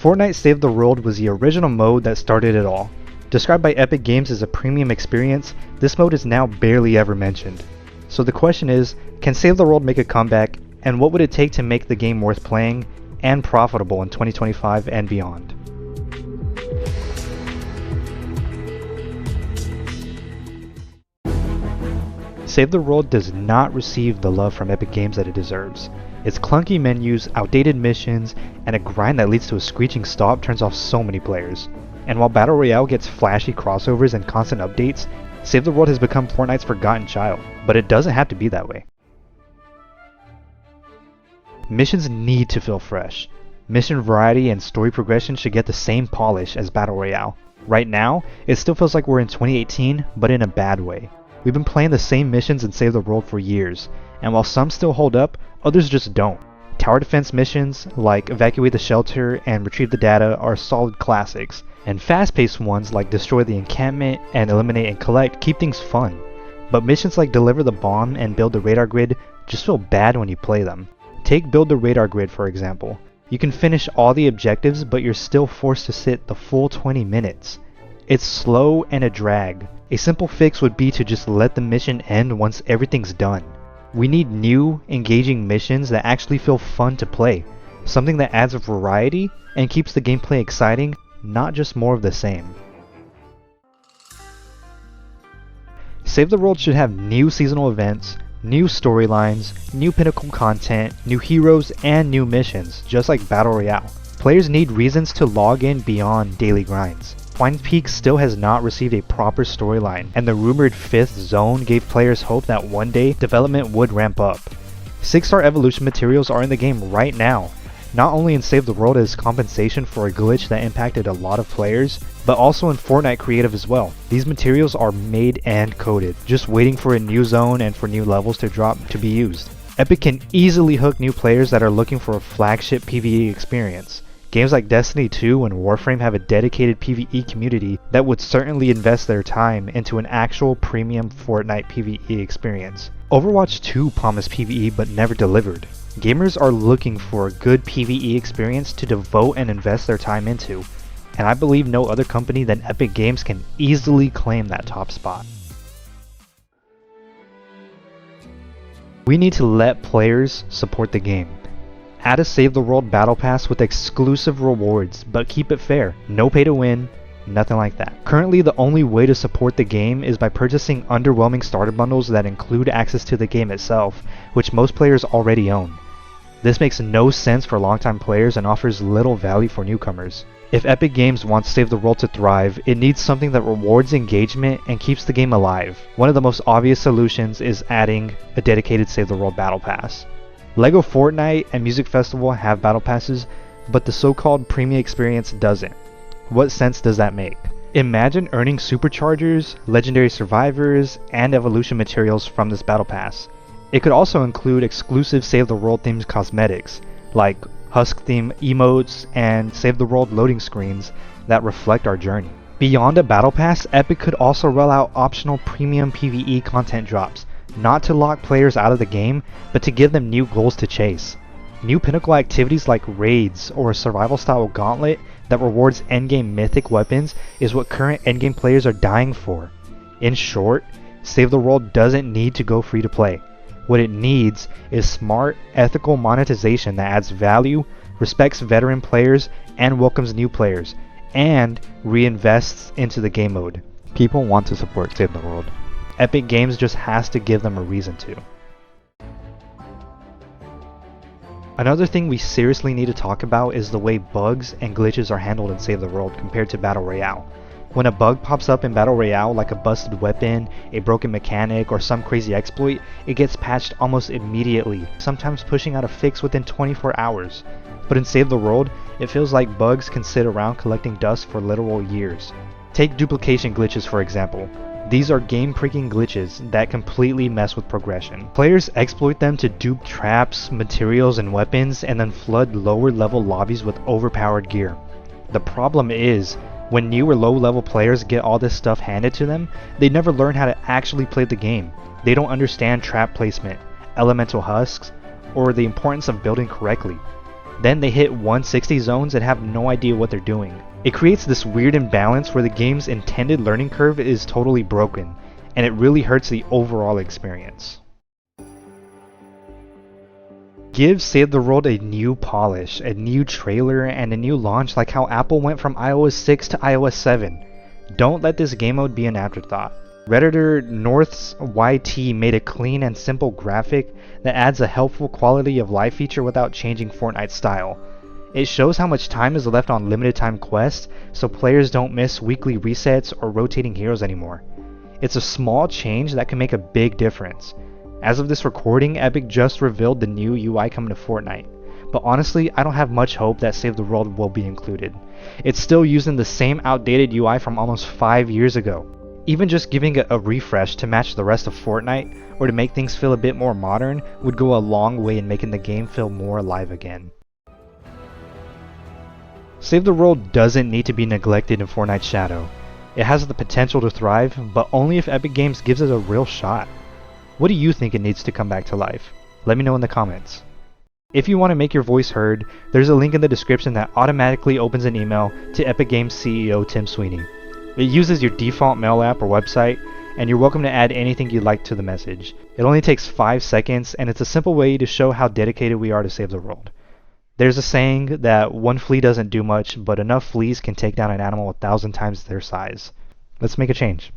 Fortnite Save the World was the original mode that started it all. Described by Epic Games as a premium experience, this mode is now barely ever mentioned. So the question is, can Save the World make a comeback, and what would it take to make the game worth playing and profitable in 2025 and beyond? Save the World does not receive the love from Epic Games that it deserves. Its clunky menus, outdated missions, and a grind that leads to a screeching stop turns off so many players. And while Battle Royale gets flashy crossovers and constant updates, Save the World has become Fortnite's forgotten child, but it doesn't have to be that way. Missions need to feel fresh. Mission variety and story progression should get the same polish as Battle Royale. Right now, it still feels like we're in 2018, but in a bad way. We've been playing the same missions in Save the World for years, and while some still hold up, others just don't. Tower defense missions, like evacuate the shelter and retrieve the data, are solid classics, and fast-paced ones like destroy the encampment and eliminate and collect keep things fun. But missions like deliver the bomb and build the radar grid just feel bad when you play them. Take build the radar grid for example. You can finish all the objectives, but you're still forced to sit the full 20 minutes. It's slow and a drag. A simple fix would be to just let the mission end once everything's done. We need new, engaging missions that actually feel fun to play. Something that adds a variety and keeps the gameplay exciting, not just more of the same. Save the World should have new seasonal events, new storylines, new pinnacle content, new heroes, and new missions, just like Battle Royale. Players need reasons to log in beyond daily grinds. Twine Peaks still has not received a proper storyline, and the rumored 5th zone gave players hope that one day development would ramp up. 6-star evolution materials are in the game right now, not only in Save the World as compensation for a glitch that impacted a lot of players, but also in Fortnite Creative as well. These materials are made and coded, just waiting for a new zone and for new levels to drop to be used. Epic can easily hook new players that are looking for a flagship PvE experience. Games like Destiny 2 and Warframe have a dedicated PvE community that would certainly invest their time into an actual premium Fortnite PvE experience. Overwatch 2 promised PvE but never delivered. Gamers are looking for a good PvE experience to devote and invest their time into, and I believe no other company than Epic Games can easily claim that top spot. We need to let players support the game. Add a Save the World Battle Pass with exclusive rewards, but keep it fair. No pay to win, nothing like that. Currently, the only way to support the game is by purchasing underwhelming starter bundles that include access to the game itself, which most players already own. This makes no sense for longtime players and offers little value for newcomers. If Epic Games wants Save the World to thrive, it needs something that rewards engagement and keeps the game alive. One of the most obvious solutions is adding a dedicated Save the World Battle Pass. LEGO Fortnite and Music Festival have battle passes, but the so-called premium experience doesn't. What sense does that make? Imagine earning superchargers, legendary survivors, and evolution materials from this battle pass. It could also include exclusive Save the World themed cosmetics, like Husk theme emotes and Save the World loading screens that reflect our journey. Beyond a battle pass, Epic could also roll out optional premium PvE content drops, not to lock players out of the game, but to give them new goals to chase. New pinnacle activities like raids or a survival style gauntlet that rewards endgame mythic weapons is what current endgame players are dying for. In short, Save the World doesn't need to go free to play. What it needs is smart, ethical monetization that adds value, respects veteran players, and welcomes new players, and reinvests into the game mode. People want to support Save the World. Epic Games just has to give them a reason to. Another thing we seriously need to talk about is the way bugs and glitches are handled in Save the World compared to Battle Royale. When a bug pops up in Battle Royale, like a busted weapon, a broken mechanic, or some crazy exploit, it gets patched almost immediately, sometimes pushing out a fix within 24 hours. But in Save the World, it feels like bugs can sit around collecting dust for literal years. Take duplication glitches for example. These are game-breaking glitches that completely mess with progression. Players exploit them to dupe traps, materials, and weapons, and then flood lower-level lobbies with overpowered gear. The problem is, when new or low-level players get all this stuff handed to them, they never learn how to actually play the game. They don't understand trap placement, elemental husks, or the importance of building correctly. Then they hit 160 zones and have no idea what they're doing. It creates this weird imbalance where the game's intended learning curve is totally broken, and it really hurts the overall experience. Give Save the World a new polish, a new trailer, and a new launch like how Apple went from iOS 6 to iOS 7. Don't let this game mode be an afterthought. Redditor North's YT made a clean and simple graphic that adds a helpful quality of life feature without changing Fortnite's style. It shows how much time is left on limited time quests so players don't miss weekly resets or rotating heroes anymore. It's a small change that can make a big difference. As of this recording, Epic just revealed the new UI coming to Fortnite, but honestly, I don't have much hope that Save the World will be included. It's still using the same outdated UI from almost 5 years ago. Even just giving it a refresh to match the rest of Fortnite, or to make things feel a bit more modern, would go a long way in making the game feel more alive again. Save the World doesn't need to be neglected in Fortnite's shadow. It has the potential to thrive, but only if Epic Games gives it a real shot. What do you think it needs to come back to life? Let me know in the comments. If you want to make your voice heard, there's a link in the description that automatically opens an email to Epic Games CEO Tim Sweeney. It uses your default mail app or website, and you're welcome to add anything you'd like to the message. It only takes 5 seconds, and it's a simple way to show how dedicated we are to save the world. There's a saying that one flea doesn't do much, but enough fleas can take down an animal 1,000 times their size. Let's make a change.